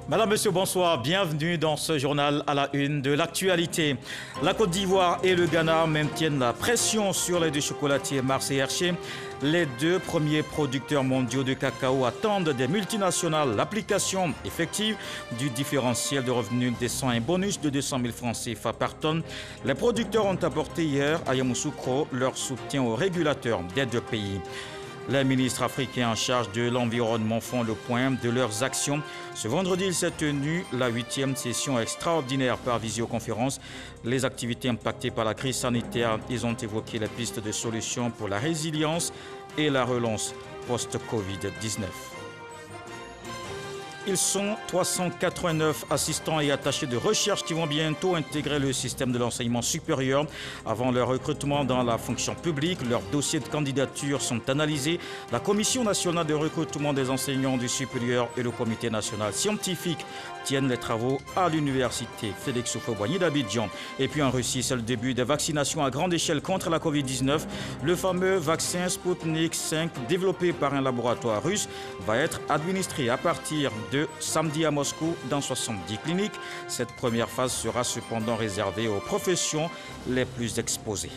Madame, Monsieur, bonsoir. Bienvenue dans ce journal à la une de l'actualité. La Côte d'Ivoire et le Ghana maintiennent la pression sur les deux chocolatiers Mars et Hershey. Les deux premiers producteurs mondiaux de cacao attendent des multinationales l'application effective du différentiel de revenus décent et bonus de 200 000 francs CFA par tonne. Les producteurs ont apporté hier à Yamoussoukro leur soutien aux régulateurs des deux pays. Les ministres africains en charge de l'environnement font le point de leurs actions. Ce vendredi, il s'est tenu la 8e session extraordinaire par visioconférence. Les activités impactées par la crise sanitaire, ils ont évoqué les pistes de solutions pour la résilience et la relance post-Covid-19. Ils sont 389 assistants et attachés de recherche qui vont bientôt intégrer le système de l'enseignement supérieur. Avant leur recrutement dans la fonction publique, leurs dossiers de candidature sont analysés. La Commission nationale de recrutement des enseignants du supérieur et le Comité national scientifique tiennent les travaux à l'université Félix Houphouët-Boigny d'Abidjan. Et puis en Russie, c'est le début des vaccinations à grande échelle contre la Covid-19. Le fameux vaccin Sputnik 5, développé par un laboratoire russe, va être administré à partir de samedi à Moscou dans 70 cliniques. Cette première phase sera cependant réservée aux professions les plus exposées.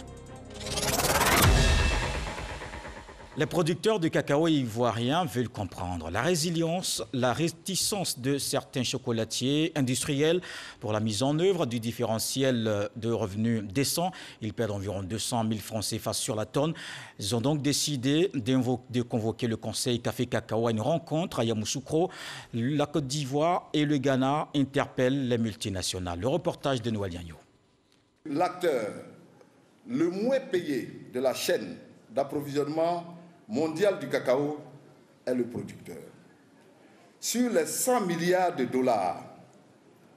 Les producteurs de cacao ivoiriens veulent comprendre la résilience, la réticence de certains chocolatiers industriels pour la mise en œuvre du différentiel de revenus décent. Ils perdent environ 200 000 francs CFA sur la tonne. Ils ont donc décidé de convoquer le Conseil Café-Cacao à une rencontre à Yamoussoukro. La Côte d'Ivoire et le Ghana interpellent les multinationales. Le reportage de Noël Yagno. L'acteur le moins payé de la chaîne d'approvisionnement mondial du cacao est le producteur. Sur les 100 milliards de dollars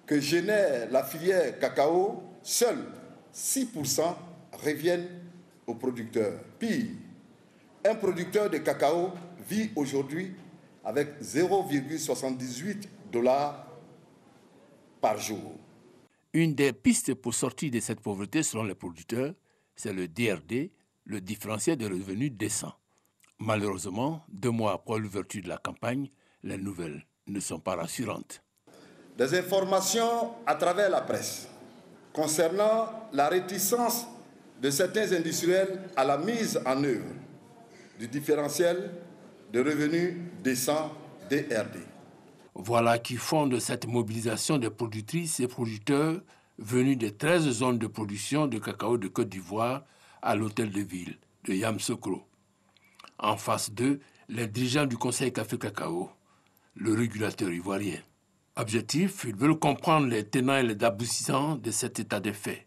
que génère la filière cacao, seuls 6% reviennent aux producteurs. Pire, un producteur de cacao vit aujourd'hui avec 0,78 $ par jour. Une des pistes pour sortir de cette pauvreté selon les producteurs, c'est le DRD, le différentiel de revenus décent. Malheureusement, 2 mois après l'ouverture de la campagne, les nouvelles ne sont pas rassurantes. Des informations à travers la presse concernant la réticence de certains industriels à la mise en œuvre du différentiel de revenus décent DRD. Voilà qui fonde cette mobilisation des productrices et producteurs venus des 13 zones de production de cacao de Côte d'Ivoire à l'hôtel de ville de Yamoussoukro. En face d'eux, les dirigeants du Conseil Café-Cacao, le régulateur ivoirien. Objectif, ils veulent comprendre les tenants et les aboutissants de cet état de fait.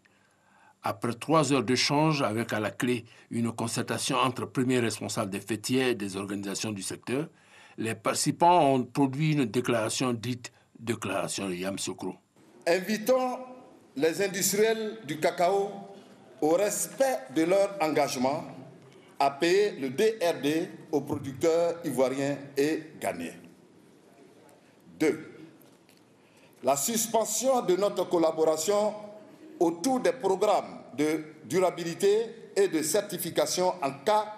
Après 3 heures d'échange avec à la clé une concertation entre premiers responsables des fêtières et des organisations du secteur, les participants ont produit une déclaration dite « Déclaration de Yamoussoukro ». Invitons les industriels du cacao au respect de leur engagement à payer le DRD aux producteurs ivoiriens et ghanéens. 2. La suspension de notre collaboration autour des programmes de durabilité et de certification en cas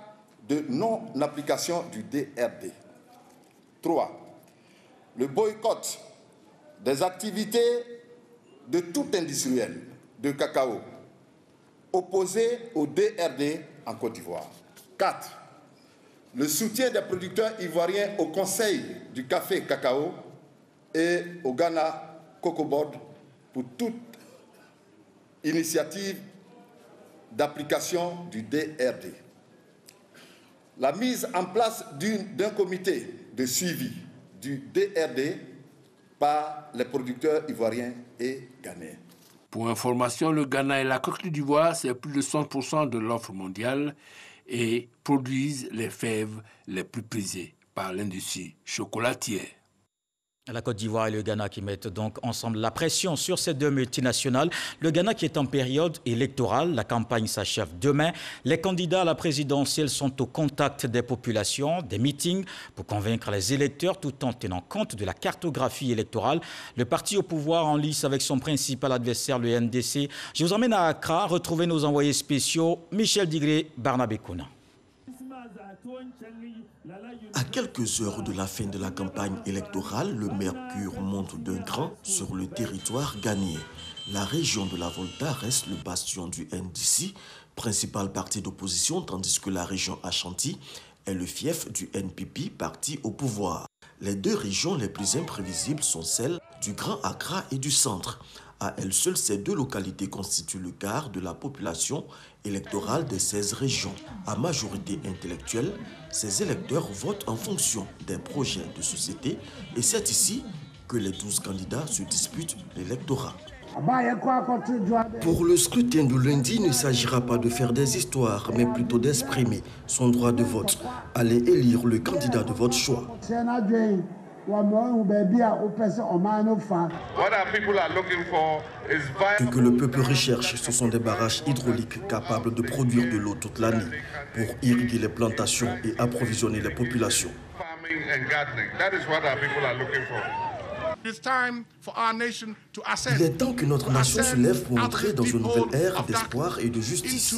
de non-application du DRD. 3. Le boycott des activités de tout industriel de cacao opposé au DRD en Côte d'Ivoire. 4. Le soutien des producteurs ivoiriens au Conseil du Café-Cacao et au Ghana Cocoa Board pour toute initiative d'application du DRD. La mise en place d'un comité de suivi du DRD par les producteurs ivoiriens et ghanéens. Pour information, le Ghana et la Côte d'Ivoire, c'est plus de 100% de l'offre mondiale et produisent les fèves les plus prisées par l'industrie chocolatière. La Côte d'Ivoire et le Ghana qui mettent donc ensemble la pression sur ces deux multinationales. Le Ghana qui est en période électorale, la campagne s'achève demain. Les candidats à la présidentielle sont au contact des populations, des meetings pour convaincre les électeurs tout en tenant compte de la cartographie électorale. Le parti au pouvoir en lice avec son principal adversaire, le NDC. Je vous emmène à Accra, retrouver nos envoyés spéciaux Michel Digré, Barnabé Kouna. À quelques heures de la fin de la campagne électorale, le mercure monte d'un cran sur le territoire ghanéen. La région de la Volta reste le bastion du NDC, principal parti d'opposition, tandis que la région Ashanti est le fief du NPP, parti au pouvoir. Les deux régions les plus imprévisibles sont celles du Grand Accra et du centre. À elles seules, ces deux localités constituent le quart de la population électorale des 16 régions. À majorité intellectuelle, ces électeurs votent en fonction d'un projet de société et c'est ici que les 12 candidats se disputent l'électorat. Pour le scrutin de lundi, il ne s'agira pas de faire des histoires, mais plutôt d'exprimer son droit de vote. Allez élire le candidat de votre choix. Ce que le peuple recherche, ce sont des barrages hydrauliques capables de produire de l'eau toute l'année pour irriguer les plantations et approvisionner les populations. Il est temps que notre nation se lève pour entrer dans une nouvelle ère d'espoir et de justice.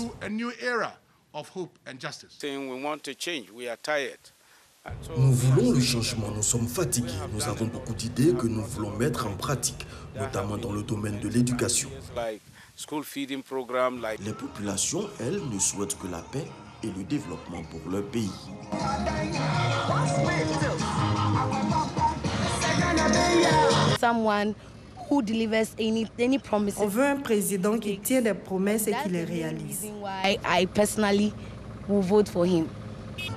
Nous voulons le changement, nous sommes fatigués, nous avons beaucoup d'idées que nous voulons mettre en pratique, notamment dans le domaine de l'éducation. Les populations, elles, ne souhaitent que la paix et le développement pour leur pays. On veut un président qui tient des promesses et qui les réalise.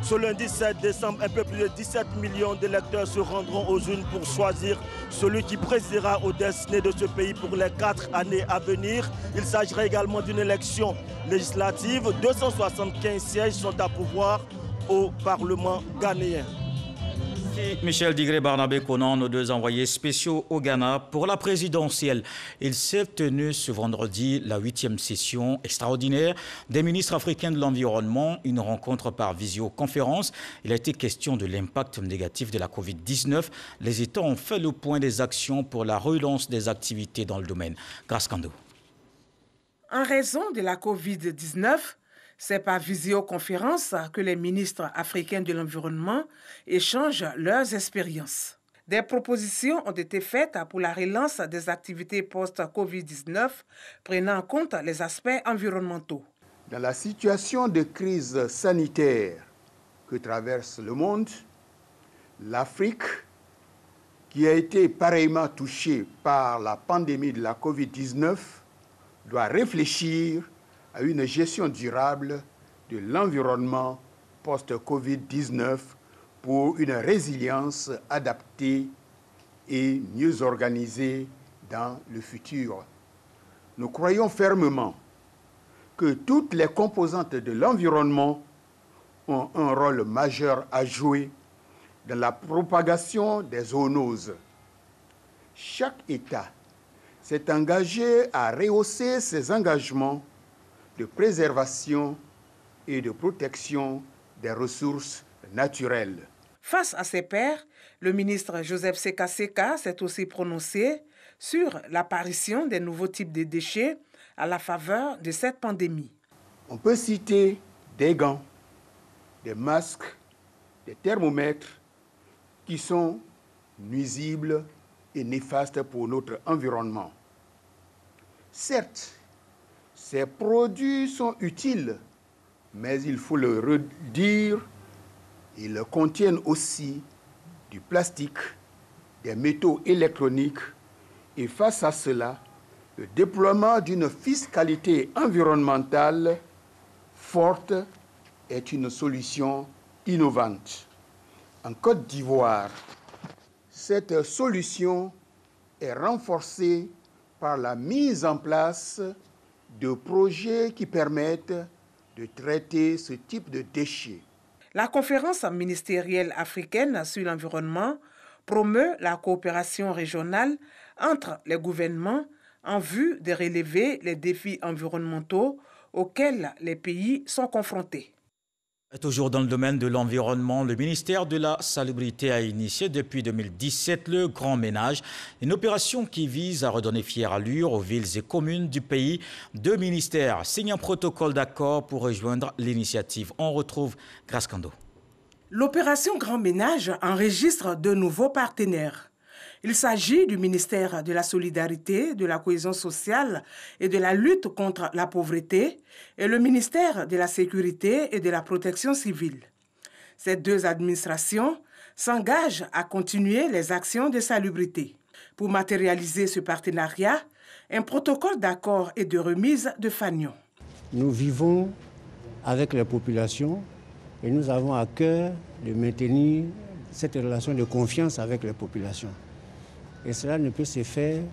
Ce lundi 7 décembre, un peu plus de 17 millions d'électeurs se rendront aux urnes pour choisir celui qui présidera aux destinées de ce pays pour les 4 années à venir. Il s'agira également d'une élection législative. 275 sièges sont à pouvoir au Parlement ghanéen. Michel Digré-Barnabé-Conan, nos deux envoyés spéciaux au Ghana pour la présidentielle. Il s'est tenu ce vendredi la 8e session extraordinaire des ministres africains de l'environnement, une rencontre par visioconférence. Il a été question de l'impact négatif de la Covid-19. Les États ont fait le point des actions pour la relance des activités dans le domaine. Grace Kando. En raison de la Covid-19, c'est par visioconférence que les ministres africains de l'environnement échangent leurs expériences. Des propositions ont été faites pour la relance des activités post-Covid-19, prenant en compte les aspects environnementaux. Dans la situation de crise sanitaire que traverse le monde, l'Afrique, qui a été pareillement touchée par la pandémie de la Covid-19, doit réfléchir à une gestion durable de l'environnement post-Covid-19 pour une résilience adaptée et mieux organisée dans le futur. Nous croyons fermement que toutes les composantes de l'environnement ont un rôle majeur à jouer dans la propagation des zoonoses. Chaque État s'est engagé à rehausser ses engagements de préservation et de protection des ressources naturelles. Face à ses pairs, le ministre Joseph Seka Seka s'est aussi prononcé sur l'apparition des nouveaux types de déchets à la faveur de cette pandémie. On peut citer des gants, des masques, des thermomètres qui sont nuisibles et néfastes pour notre environnement. Certes, ces produits sont utiles, mais il faut le redire, ils contiennent aussi du plastique, des métaux électroniques et face à cela, le déploiement d'une fiscalité environnementale forte est une solution innovante. En Côte d'Ivoire, cette solution est renforcée par la mise en place de projets qui permettent de traiter ce type de déchets. La conférence ministérielle africaine sur l'environnement promeut la coopération régionale entre les gouvernements en vue de relever les défis environnementaux auxquels les pays sont confrontés. Toujours dans le domaine de l'environnement, le ministère de la Salubrité a initié depuis 2017 le Grand Ménage, une opération qui vise à redonner fière allure aux villes et communes du pays. Deux ministères signent un protocole d'accord pour rejoindre l'initiative. On retrouve Grace Kando. L'opération Grand Ménage enregistre de nouveaux partenaires. Il s'agit du ministère de la Solidarité, de la Cohésion sociale et de la lutte contre la pauvreté et le ministère de la Sécurité et de la Protection civile. Ces deux administrations s'engagent à continuer les actions de salubrité. Pour matérialiser ce partenariat, un protocole d'accord et de remise de fanions. Nous vivons avec les populations et nous avons à cœur de maintenir cette relation de confiance avec les populations. Et cela ne peut se faire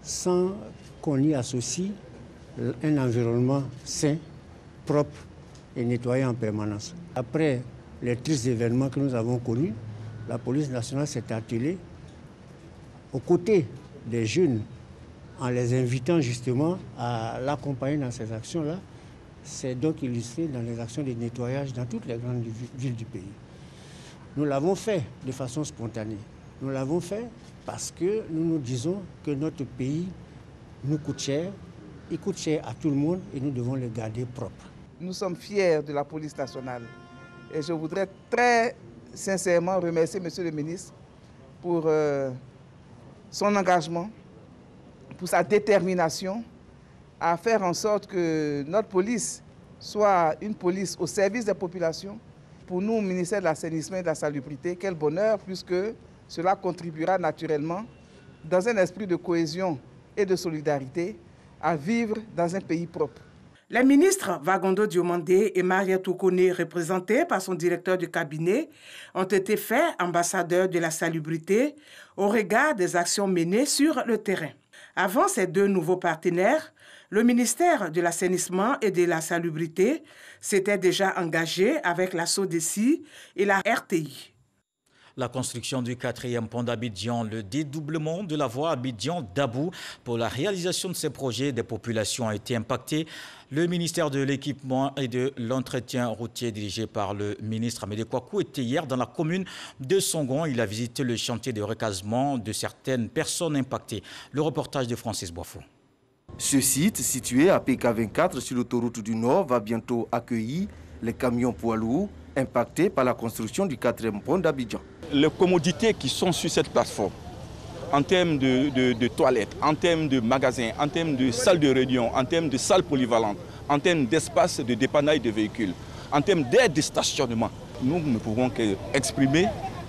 sans qu'on y associe un environnement sain, propre et nettoyé en permanence. Après les tristes événements que nous avons connus, la police nationale s'est attelée aux côtés des jeunes en les invitant justement à l'accompagner dans ces actions-là. C'est donc illustré dans les actions de nettoyage dans toutes les grandes villes du pays. Nous l'avons fait de façon spontanée. Nous l'avons fait parce que nous nous disons que notre pays nous coûte cher, il coûte cher à tout le monde et nous devons le garder propre. Nous sommes fiers de la police nationale et je voudrais très sincèrement remercier Monsieur le ministre pour son engagement, pour sa détermination à faire en sorte que notre police soit une police au service des populations. Pour nous, au ministère de l'Assainissement et de la Salubrité, quel bonheur, puisque cela contribuera naturellement, dans un esprit de cohésion et de solidarité, à vivre dans un pays propre. Les ministres Vagondo Diomandé et Maria Toukone, représentés par son directeur de cabinet, ont été faits ambassadeurs de la salubrité au regard des actions menées sur le terrain. Avant ces deux nouveaux partenaires, le ministère de l'Assainissement et de la Salubrité s'était déjà engagé avec la SODECI et la RTI. La construction du 4e pont d'Abidjan, le dédoublement de la voie Abidjan-Dabou. Pour la réalisation de ces projets, des populations ont été impactées. Le ministère de l'Équipement et de l'Entretien routier dirigé par le ministre Amédée Kouakou était hier dans la commune de Songon. Il a visité le chantier de recasement de certaines personnes impactées. Le reportage de Francis Boifou. Ce site, situé à PK24 sur l'autoroute du Nord, va bientôt accueillir les camions poids lourds impactés par la construction du 4e pont d'Abidjan. Les commodités qui sont sur cette plateforme, en termes de toilettes, en termes de magasins, en termes de salles de réunion, en termes de salles polyvalentes, en termes d'espace de dépannage de véhicules, en termes d'aide de stationnement, nous ne pouvons qu'exprimer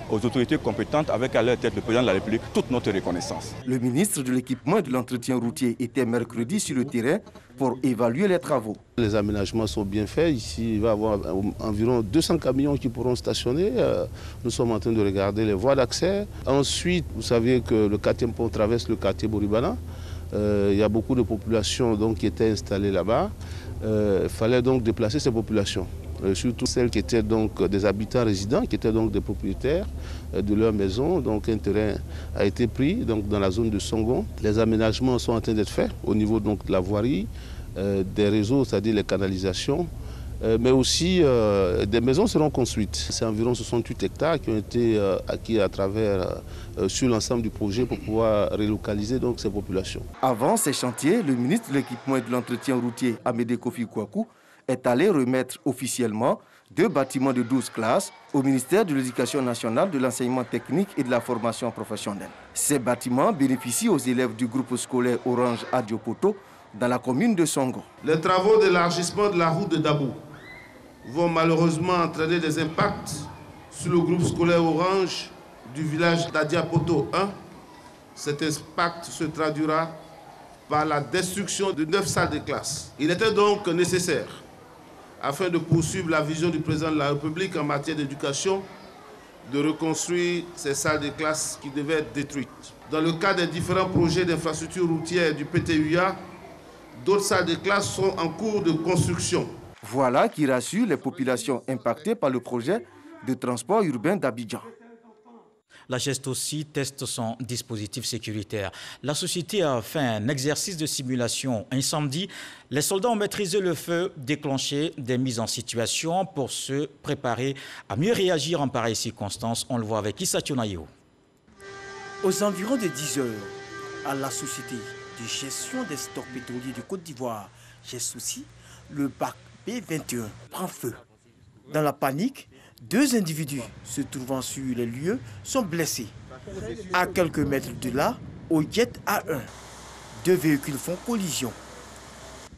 aux autorités compétentes, avec à leur tête le président de la République, toute notre reconnaissance. Le ministre de l'Équipement et de l'Entretien routier était mercredi sur le terrain pour évaluer les travaux. Les aménagements sont bien faits. Ici, il va y avoir environ 200 camions qui pourront stationner. Nous sommes en train de regarder les voies d'accès. Ensuite, vous savez que le 4e pont traverse le quartier Boribana. Il y a beaucoup de populations donc, qui étaient installées là-bas. Il fallait donc déplacer ces populations. Surtout celles qui étaient donc des habitants résidents, qui étaient donc des propriétaires de leur maison. Donc un terrain a été pris donc, dans la zone de Songon. Les aménagements sont en train d'être faits au niveau donc, de la voirie, des réseaux, c'est-à-dire les canalisations, mais aussi des maisons seront construites. C'est environ 68 hectares qui ont été acquis à travers, sur l'ensemble du projet pour pouvoir relocaliser donc, ces populations. Avant ces chantiers, le ministre de l'Équipement et de l'Entretien routier, Amédée Kouakou, est allé remettre officiellement 2 bâtiments de 12 classes au ministère de l'Éducation nationale, de l'enseignement technique et de la formation professionnelle. Ces bâtiments bénéficient aux élèves du groupe scolaire Orange Adiopoto dans la commune de Songon. Les travaux d'élargissement de la route de Dabou vont malheureusement entraîner des impacts sur le groupe scolaire Orange du village d'Adiapoto 1. Cet impact se traduira par la destruction de 9 salles de classe. Il était donc nécessaire, afin de poursuivre la vision du président de la République en matière d'éducation, de reconstruire ces salles de classe qui devaient être détruites. Dans le cadre des différents projets d'infrastructure routière du PTUA, d'autres salles de classe sont en cours de construction. Voilà qui rassure les populations impactées par le projet de transport urbain d'Abidjan. La GEST aussi teste son dispositif sécuritaire. La société a fait un exercice de simulation incendie. Les soldats ont maîtrisé le feu, déclenché des mises en situation pour se préparer à mieux réagir en pareilles circonstances. On le voit avec Issa Tionayo. Aux environs de 10 heures, à la société de gestion des stocks pétroliers de Côte d'Ivoire, GEST aussi, le bac B21 prend feu. Dans la panique, 2 individus se trouvant sur les lieux sont blessés. À quelques mètres de là, au Jet A1, 2 véhicules font collision.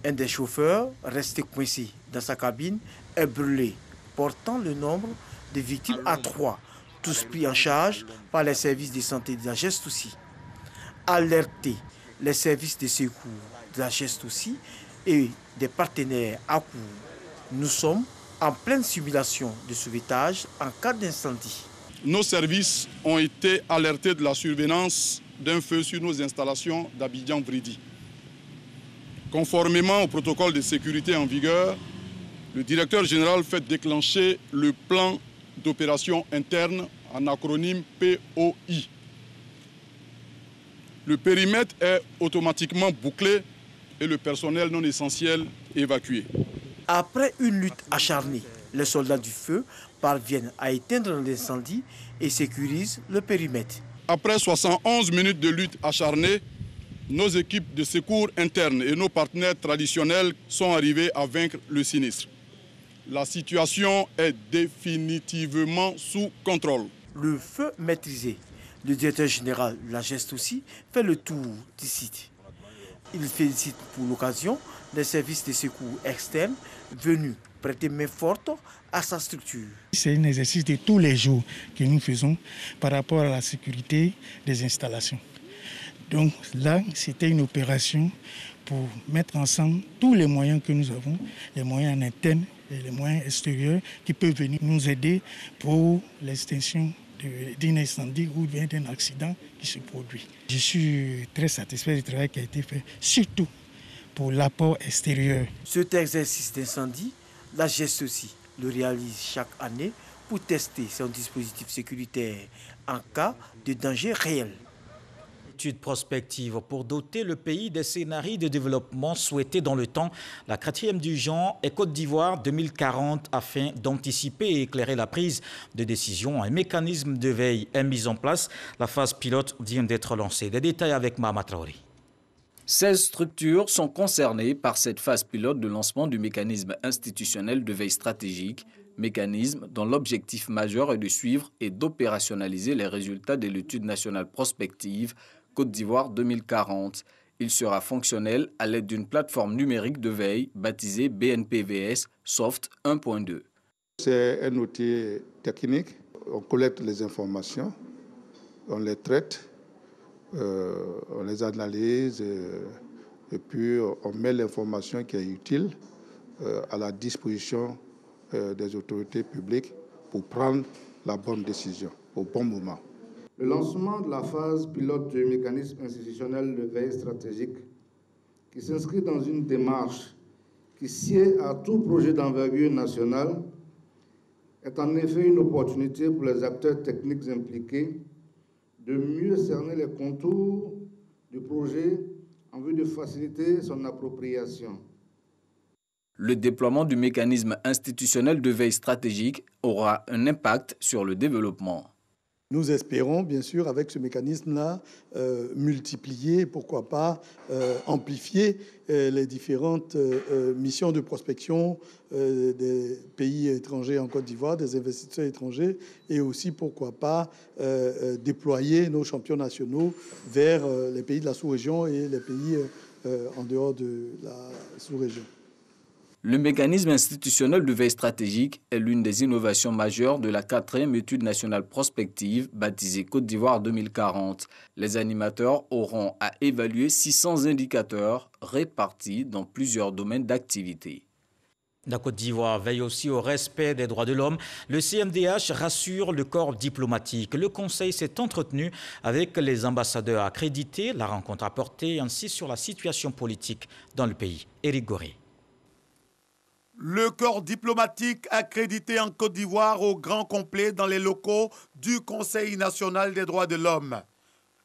Un des chauffeurs, resté coincé dans sa cabine, est brûlé, portant le nombre de victimes à 3, tous pris en charge par les services de santé de la Geste aussi. Alertés, les services de secours de la Geste aussi et des partenaires à court. Nous sommes en pleine simulation de sauvetage en cas d'incendie. Nos services ont été alertés de la survenance d'un feu sur nos installations d'Abidjan-Vridi. Conformément au protocole de sécurité en vigueur, le directeur général fait déclencher le plan d'opération interne en acronyme POI. Le périmètre est automatiquement bouclé et le personnel non essentiel évacué. Après une lutte acharnée, les soldats du feu parviennent à éteindre l'incendie et sécurisent le périmètre. Après 71 minutes de lutte acharnée, nos équipes de secours internes et nos partenaires traditionnels sont arrivés à vaincre le sinistre. La situation est définitivement sous contrôle. Le feu maîtrisé, le directeur général de la Geste aussi fait le tour du site. Il félicite pour l'occasion les services de secours externes venus prêter main forte à sa structure. C'est un exercice de tous les jours que nous faisons par rapport à la sécurité des installations. Donc là, c'était une opération pour mettre ensemble tous les moyens que nous avons, les moyens internes et les moyens extérieurs qui peuvent venir nous aider pour l'extinction d'un incendie ou bien d'un accident qui se produit. Je suis très satisfait du travail qui a été fait, surtout pour l'apport extérieur. Cet exercice d'incendie, la Geste aussi le réalise chaque année pour tester son dispositif sécuritaire en cas de danger réel. Étude prospective pour doter le pays des scénarios de développement souhaités dans le temps. La 4e du genre est Côte d'Ivoire 2040 afin d'anticiper et éclairer la prise de décision. Un mécanisme de veille est mis en place. La phase pilote vient d'être lancée. Des détails avec Mahama Traoré. 16 structures sont concernées par cette phase pilote de lancement du mécanisme institutionnel de veille stratégique, mécanisme dont l'objectif majeur est de suivre et d'opérationnaliser les résultats de l'étude nationale prospective Côte d'Ivoire 2040. Il sera fonctionnel à l'aide d'une plateforme numérique de veille baptisée BNPVS Soft 1.2. C'est un outil technique. On collecte les informations, on les traite, on les analyse et puis on met l'information qui est utile à la disposition des autorités publiques pour prendre la bonne décision au bon moment. Le lancement de la phase pilote du mécanisme institutionnel de veille stratégique, qui s'inscrit dans une démarche qui sied à tout projet d'envergure nationale, est en effet une opportunité pour les acteurs techniques impliqués de mieux cerner les contours du projet en vue de faciliter son appropriation. Le déploiement du mécanisme institutionnel de veille stratégique aura un impact sur le développement. Nous espérons, bien sûr, avec ce mécanisme-là, multiplier, pourquoi pas, amplifier les différentes missions de prospection des pays étrangers en Côte d'Ivoire, des investisseurs étrangers, et aussi, pourquoi pas, déployer nos champions nationaux vers les pays de la sous-région et les pays en dehors de la sous-région. Le mécanisme institutionnel de veille stratégique est l'une des innovations majeures de la 4e étude nationale prospective baptisée Côte d'Ivoire 2040. Les animateurs auront à évaluer 600 indicateurs répartis dans plusieurs domaines d'activité. La Côte d'Ivoire veille aussi au respect des droits de l'homme. Le CNDH rassure le corps diplomatique. Le Conseil s'est entretenu avec les ambassadeurs accrédités. La rencontre a porté ainsi sur la situation politique dans le pays. Éric Goré. Le corps diplomatique accrédité en Côte d'Ivoire au grand complet dans les locaux du Conseil national des droits de l'homme.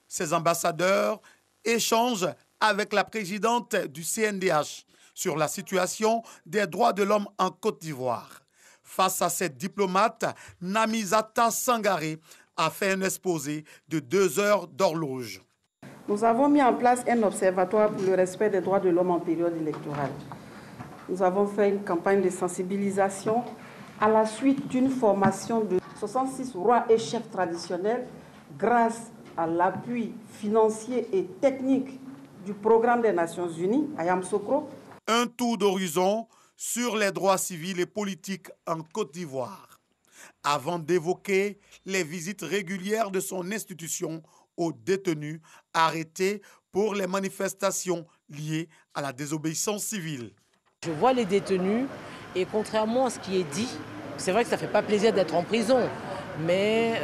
Ces ambassadeurs échangent avec la présidente du CNDH sur la situation des droits de l'homme en Côte d'Ivoire. Face à cette diplomate, Namizata Sangaré a fait un exposé de 2 heures d'horloge. Nous avons mis en place un observatoire pour le respect des droits de l'homme en période électorale. Nous avons fait une campagne de sensibilisation À la suite d'une formation de 66 rois et chefs traditionnels, grâce à l'appui financier et technique du programme des Nations Unies, à Yamoussoukro. Un tour d'horizon sur les droits civils et politiques en Côte d'Ivoire, avant d'évoquer les visites régulières de son institution aux détenus arrêtés pour les manifestations liées à la désobéissance civile. Je vois les détenus et contrairement à ce qui est dit, c'est vrai que ça ne fait pas plaisir d'être en prison, mais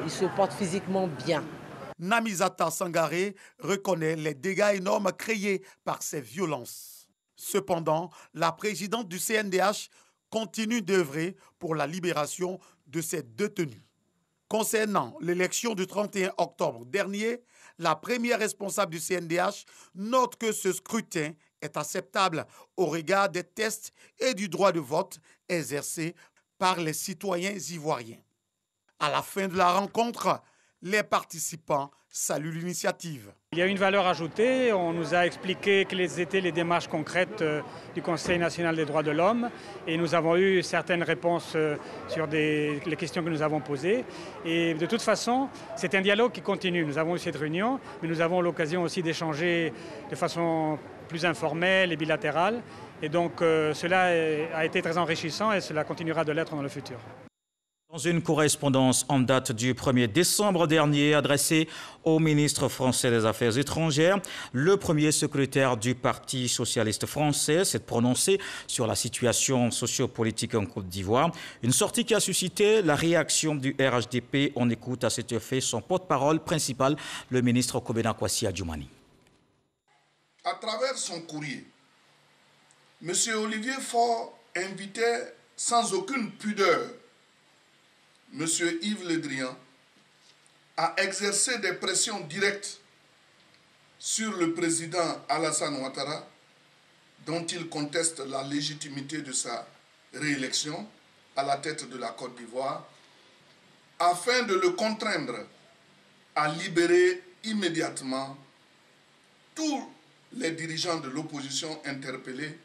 ils se portent physiquement bien. Namizata Sangaré reconnaît les dégâts énormes créés par ces violences. Cependant, la présidente du CNDH continue d'œuvrer pour la libération de ces détenus. Concernant l'élection du 31 octobre dernier, la première responsable du CNDH note que ce scrutin est acceptable au regard des tests et du droit de vote exercé par les citoyens ivoiriens. À la fin de la rencontre, les participants saluent l'initiative. Il y a une valeur ajoutée. On nous a expliqué quelles étaient les démarches concrètes du Conseil national des droits de l'homme et nous avons eu certaines réponses sur les questions que nous avons posées. Et de toute façon, c'est un dialogue qui continue. Nous avons eu cette réunion, mais nous avons l'occasion aussi d'échanger de façon plus informelle et bilatérale. Et donc cela a été très enrichissant et cela continuera de l'être dans le futur. Dans une correspondance en date du 1er décembre dernier adressée au ministre français des Affaires étrangères, le premier secrétaire du Parti socialiste français s'est prononcé sur la situation sociopolitique en Côte d'Ivoire. Une sortie qui a suscité la réaction du RHDP. On écoute à cet effet son porte-parole principal, le ministre Kobena Kwasi Adjoumani. À travers son courrier, M. Olivier Faure invitait sans aucune pudeur M. Yves Le Drian a exercé des pressions directes sur le président Alassane Ouattara, dont il conteste la légitimité de sa réélection à la tête de la Côte d'Ivoire, afin de le contraindre à libérer immédiatement tous les dirigeants de l'opposition interpellés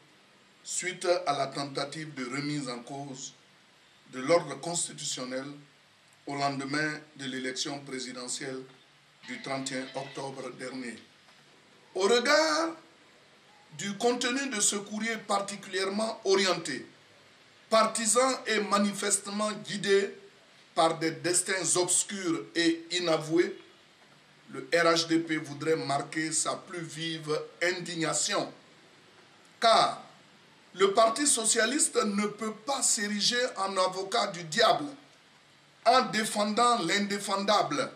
suite à la tentative de remise en cause de l'ordre constitutionnel au lendemain de l'élection présidentielle du 31 octobre dernier. Au regard du contenu de ce courrier particulièrement orienté, partisan et manifestement guidé par des destins obscurs et inavoués, le RHDP voudrait marquer sa plus vive indignation, car le Parti socialiste ne peut pas s'ériger en avocat du diable en défendant l'indéfendable.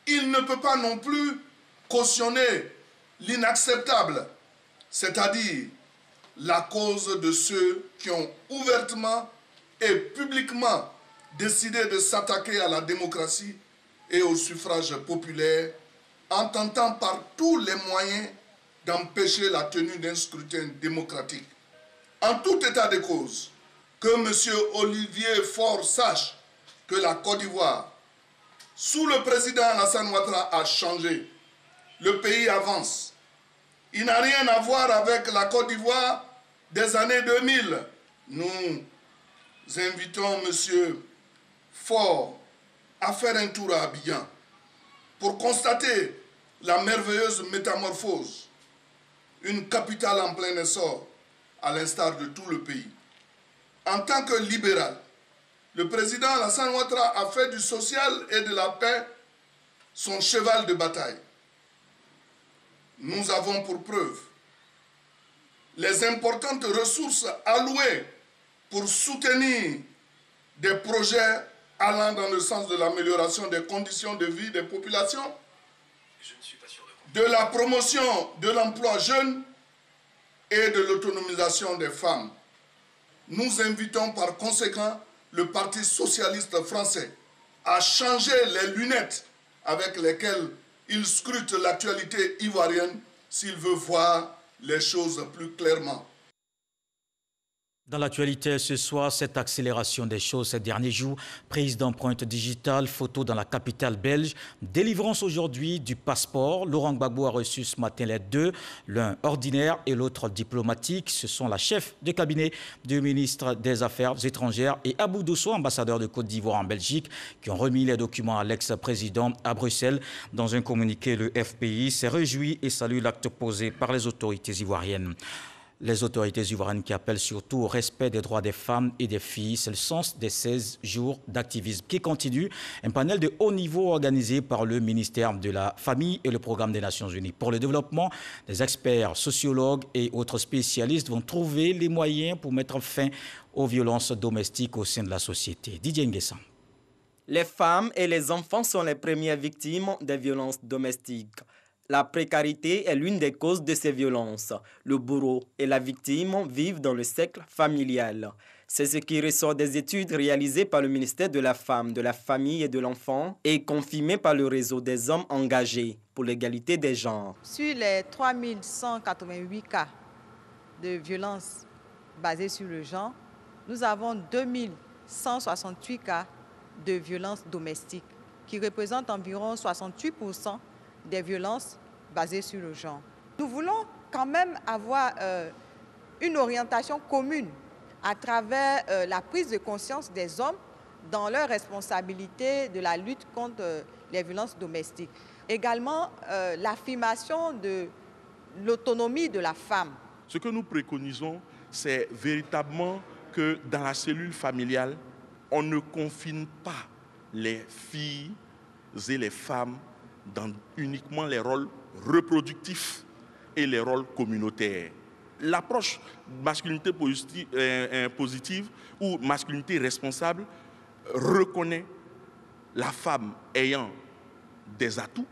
Il ne peut pas non plus cautionner l'inacceptable, c'est-à-dire la cause de ceux qui ont ouvertement et publiquement décidé de s'attaquer à la démocratie et au suffrage populaire en tentant par tous les moyens d'empêcher la tenue d'un scrutin démocratique. En tout état de cause, que M. Olivier Faure sache que la Côte d'Ivoire, sous le président Alassane Ouattara, a changé. Le pays avance. Il n'a rien à voir avec la Côte d'Ivoire des années 2000. Nous invitons M. Faure à faire un tour à Abidjan pour constater la merveilleuse métamorphose, une capitale en plein essor, à l'instar de tout le pays. En tant que libéral, le président Alassane Ouattara a fait du social et de la paix son cheval de bataille. Nous avons pour preuve les importantes ressources allouées pour soutenir des projets allant dans le sens de l'amélioration des conditions de vie des populations, de la promotion de l'emploi jeune et de l'autonomisation des femmes. Nous invitons par conséquent le Parti socialiste français à changer les lunettes avec lesquelles il scrute l'actualité ivoirienne s'il veut voir les choses plus clairement. Dans l'actualité ce soir, cette accélération des choses ces derniers jours, prise d'empreintes digitales, photos dans la capitale belge, délivrance aujourd'hui du passeport. Laurent Gbagbo a reçu ce matin les deux, l'un ordinaire et l'autre diplomatique. Ce sont la chef de cabinet du ministre des Affaires étrangères et Abou Dosso, ambassadeur de Côte d'Ivoire en Belgique, qui ont remis les documents à l'ex-président à Bruxelles. Dans un communiqué, le FPI s'est réjoui et salue l'acte posé par les autorités ivoiriennes. Les autorités ivoiriennes qui appellent surtout au respect des droits des femmes et des filles. C'est le sens des 16 jours d'activisme qui continue. Un panel de haut niveau organisé par le ministère de la Famille et le Programme des Nations Unies pour le développement. Des experts, sociologues et autres spécialistes vont trouver les moyens pour mettre fin aux violences domestiques au sein de la société. Didier Nguessan. Les femmes et les enfants sont les premières victimes des violences domestiques. La précarité est l'une des causes de ces violences. Le bourreau et la victime vivent dans le cercle familial. C'est ce qui ressort des études réalisées par le ministère de la Femme, de la Famille et de l'Enfant et confirmées par le réseau des hommes engagés pour l'égalité des genres. Sur les 3188 cas de violences basées sur le genre, nous avons 2168 cas de violences domestiques qui représentent environ 68% des violences basées sur le genre. Nous voulons quand même avoir une orientation commune à travers la prise de conscience des hommes dans leur responsabilité de la lutte contre les violences domestiques. Également, l'affirmation de l'autonomie de la femme. Ce que nous préconisons, c'est véritablement que dans la cellule familiale, on ne confine pas les filles et les femmes dans uniquement les rôles reproductifs et les rôles communautaires. L'approche masculinité positive ou masculinité responsable reconnaît la femme ayant des atouts,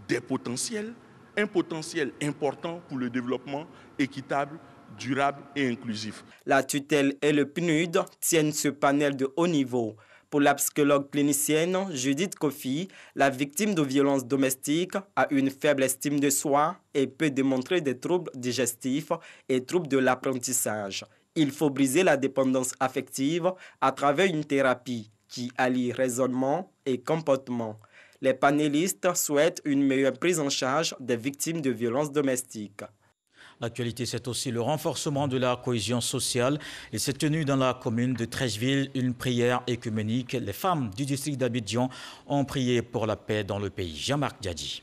des potentiels, un potentiel important pour le développement équitable, durable et inclusif. La tutelle et le PNUD tiennent ce panel de haut niveau. Pour la psychologue clinicienne Judith Kofi, la victime de violences domestiques a une faible estime de soi et peut démontrer des troubles digestifs et troubles de l'apprentissage. Il faut briser la dépendance affective à travers une thérapie qui allie raisonnement et comportement. Les panélistes souhaitent une meilleure prise en charge des victimes de violences domestiques. L'actualité, c'est aussi le renforcement de la cohésion sociale. Il s'est tenu dans la commune de Treichville une prière œcuménique. Les femmes du district d'Abidjan ont prié pour la paix dans le pays. Jean-Marc Diadji.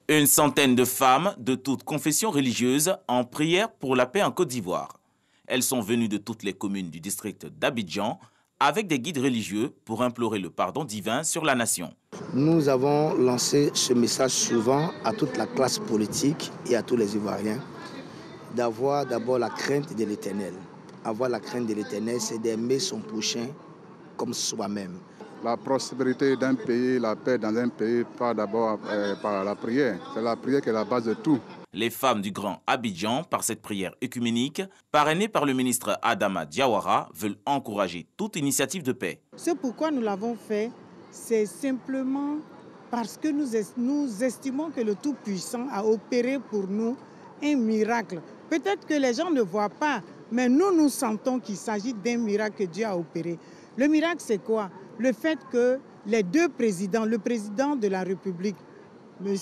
Une centaine de femmes de toutes confessions religieuses en prière pour la paix en Côte d'Ivoire. Elles sont venues de toutes les communes du district d'Abidjan avec des guides religieux pour implorer le pardon divin sur la nation. Nous avons lancé ce message souvent à toute la classe politique et à tous les Ivoiriens d'avoir d'abord la crainte de l'Éternel. Avoir la crainte de l'Éternel, c'est d'aimer son prochain comme soi-même. La prospérité d'un pays, la paix dans un pays, pas d'abord par la prière. C'est la prière qui est la base de tout. Les femmes du Grand Abidjan, par cette prière œcuménique, parrainée par le ministre Adama Diawara, veulent encourager toute initiative de paix. Ce pourquoi nous l'avons fait, c'est simplement parce que nous estimons que le Tout-Puissant a opéré pour nous un miracle. Peut-être que les gens ne voient pas, mais nous sentons qu'il s'agit d'un miracle que Dieu a opéré. Le miracle, c'est quoi? Le fait que les deux présidents, le président de la République, M.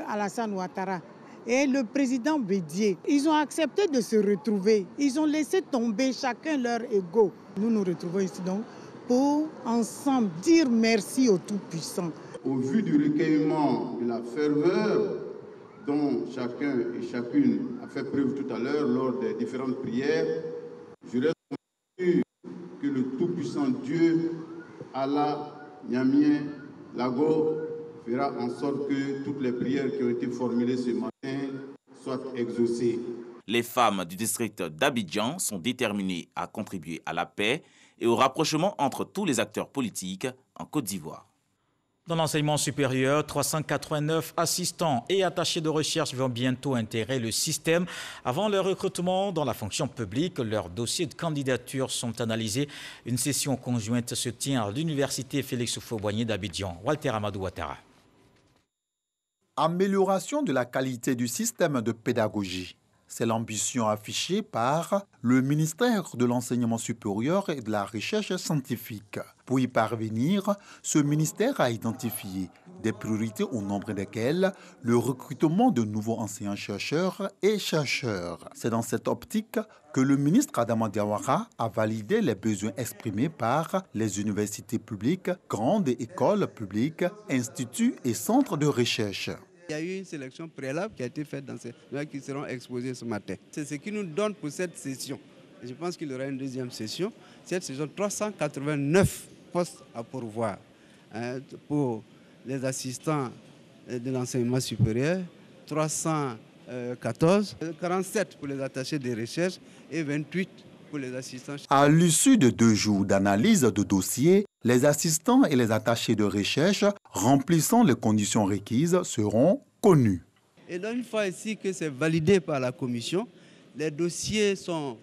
Alassane Ouattara, et le président Bédié, ils ont accepté de se retrouver. Ils ont laissé tomber chacun leur ego. Nous nous retrouvons ici donc pour ensemble dire merci au Tout-Puissant. Au vu du recueillement de la ferveur dont chacun et chacune a fait preuve tout à l'heure lors des différentes prières, je reste convaincu que le Tout-Puissant Dieu, Allah, Nyamien, Lago, fera en sorte que toutes les prières qui ont été formulées ce matin soient exaucées. Les femmes du district d'Abidjan sont déterminées à contribuer à la paix et au rapprochement entre tous les acteurs politiques en Côte d'Ivoire. Dans l'enseignement supérieur, 389 assistants et attachés de recherche vont bientôt intégrer le système. Avant leur recrutement dans la fonction publique, leurs dossiers de candidature sont analysés. Une session conjointe se tient à l'université Félix Houphouët-Boigny d'Abidjan. Walter Amadou Ouattara. Amélioration de la qualité du système de pédagogie. C'est l'ambition affichée par le ministère de l'Enseignement supérieur et de la Recherche scientifique. Pour y parvenir, ce ministère a identifié des priorités au nombre desquelles le recrutement de nouveaux enseignants-chercheurs et chercheurs. C'est dans cette optique que le ministre Adama Diawara a validé les besoins exprimés par les universités publiques, grandes écoles publiques, instituts et centres de recherche. Il y a eu une sélection préalable qui a été faite dans ces qui seront exposés ce matin. C'est ce qui nous donne pour cette session. Je pense qu'il y aura une deuxième session. Cette session, 389 postes à pourvoir pour les assistants de l'enseignement supérieur, 314, 47 pour les attachés de recherche et 28 pour les assistants. À l'issue de 2 jours d'analyse de dossiers, les assistants et les attachés de recherche remplissant les conditions requises seront connus. Et donc, une fois ici que c'est validé par la commission, les dossiers sont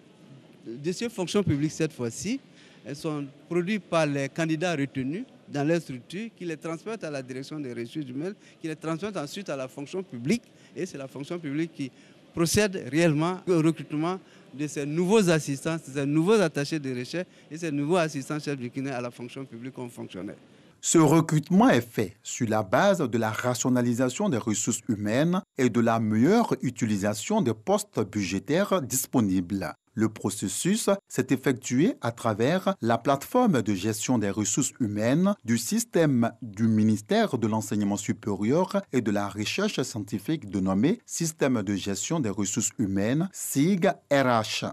dossiers fonction publique cette fois-ci. Elles sont produits par les candidats retenus dans leur structure qui les transmettent à la direction des ressources humaines, qui les transmettent ensuite à la fonction publique. Et c'est la fonction publique qui procède réellement au recrutement de ces nouveaux assistants, de ces nouveaux attachés de recherche et ces nouveaux assistants chefs de cabinet à la fonction publique comme fonctionnaires. Ce recrutement est fait sur la base de la rationalisation des ressources humaines et de la meilleure utilisation des postes budgétaires disponibles. Le processus s'est effectué à travers la plateforme de gestion des ressources humaines du système du ministère de l'Enseignement supérieur et de la Recherche scientifique dénommé Système de gestion des ressources humaines, SIG-RH.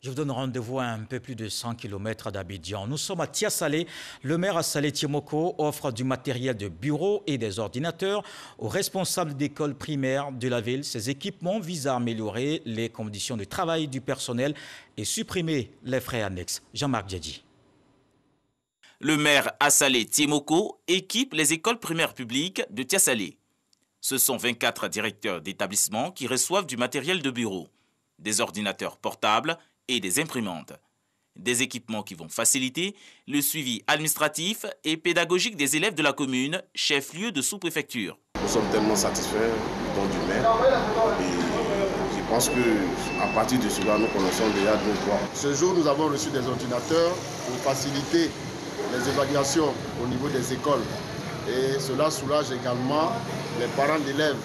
Je vous donne rendez-vous à un peu plus de 100 km d'Abidjan. Nous sommes à Tiasalé. Le maire Assalé Timoko offre du matériel de bureau et des ordinateurs aux responsables d'écoles primaires de la ville. Ces équipements visent à améliorer les conditions de travail du personnel et supprimer les frais annexes. Jean-Marc Djadji. Le maire Assalé Timoko équipe les écoles primaires publiques de Tiasalé. Ce sont 24 directeurs d'établissements qui reçoivent du matériel de bureau, des ordinateurs portables et des imprimantes. Des équipements qui vont faciliter le suivi administratif et pédagogique des élèves de la commune, chef-lieu de sous-préfecture. Nous sommes tellement satisfaits du don du maire et je pense qu'à partir de cela, nous connaissons déjà nos droits. Ce jour, nous avons reçu des ordinateurs pour faciliter les évaluations au niveau des écoles. Et cela soulage également les parents d'élèves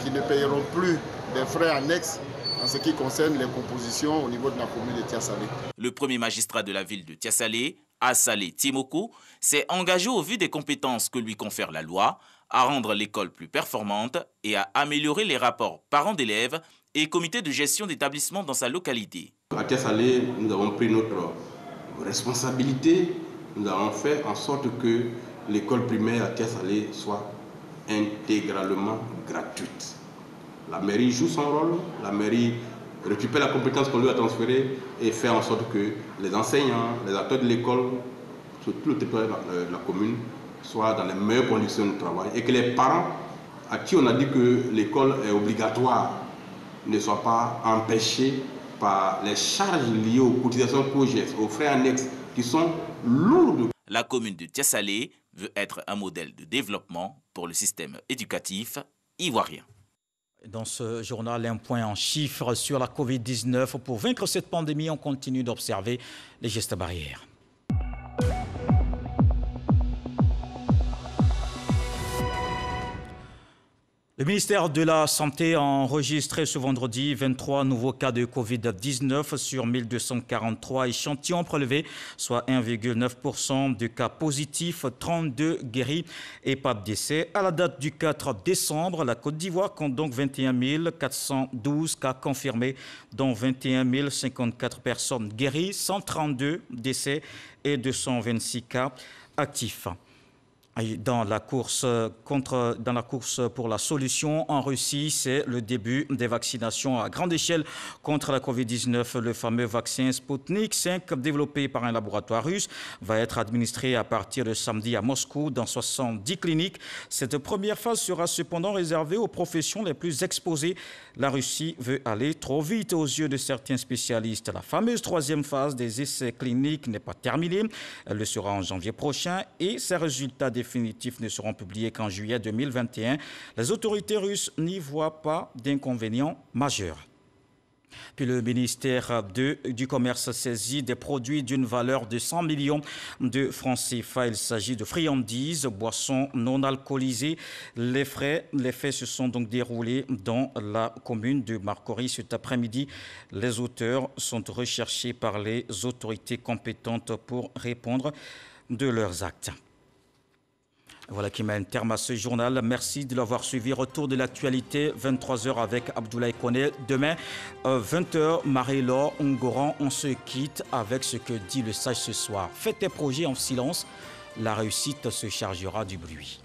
qui ne payeront plus des frais annexes en ce qui concerne les compositions au niveau de la commune de Tiasalé. Le premier magistrat de la ville de Tiasalé, Assalé Timoko, s'est engagé au vu des compétences que lui confère la loi à rendre l'école plus performante et à améliorer les rapports parents d'élèves et comités de gestion d'établissements dans sa localité. À Tiasalé, nous avons pris notre responsabilité. Nous avons fait en sorte que l'école primaire à Tiasalé soit intégralement gratuite. La mairie joue son rôle, la mairie récupère la compétence qu'on lui a transférée et fait en sorte que les enseignants, les acteurs de l'école, sur tout le territoire de la commune, soient dans les meilleures conditions de travail et que les parents à qui on a dit que l'école est obligatoire ne soient pas empêchés par les charges liées aux cotisations COJES, aux frais annexes qui sont lourdes. La commune de Tiasalé veut être un modèle de développement pour le système éducatif ivoirien. Dans ce journal, un point en chiffres sur la Covid-19. Pour vaincre cette pandémie, on continue d'observer les gestes barrières. Le ministère de la Santé a enregistré ce vendredi 23 nouveaux cas de Covid-19 sur 1243 échantillons prélevés, soit 1,9% de cas positifs, 32 guéris et pas de décès. À la date du 4 décembre, la Côte d'Ivoire compte donc 21 412 cas confirmés, dont 21 054 personnes guéries, 132 décès et 226 cas actifs. Dans la course pour la solution en Russie, c'est le début des vaccinations à grande échelle contre la Covid-19. Le fameux vaccin Sputnik 5, développé par un laboratoire russe, va être administré à partir de samedi à Moscou dans 70 cliniques. Cette première phase sera cependant réservée aux professions les plus exposées. La Russie veut aller trop vite aux yeux de certains spécialistes. La fameuse troisième phase des essais cliniques n'est pas terminée. Elle le sera en janvier prochain et ses résultats définitifs ne seront publiés qu'en juillet 2021. Les autorités russes n'y voient pas d'inconvénients majeurs. Puis le ministère du Commerce saisit des produits d'une valeur de 100 millions de francs CFA. Il s'agit de friandises, boissons non alcoolisées. Les faits se sont donc déroulés dans la commune de Marcory cet après-midi. Les auteurs sont recherchés par les autorités compétentes pour répondre de leurs actes. Voilà qui met un terme à ce journal. Merci de l'avoir suivi. Retour de l'actualité, 23h avec Abdoulaye Koné. Demain, 20h, Marie-Laure Ongoran. On se quitte avec ce que dit le sage ce soir. Faites tes projets en silence. La réussite se chargera du bruit.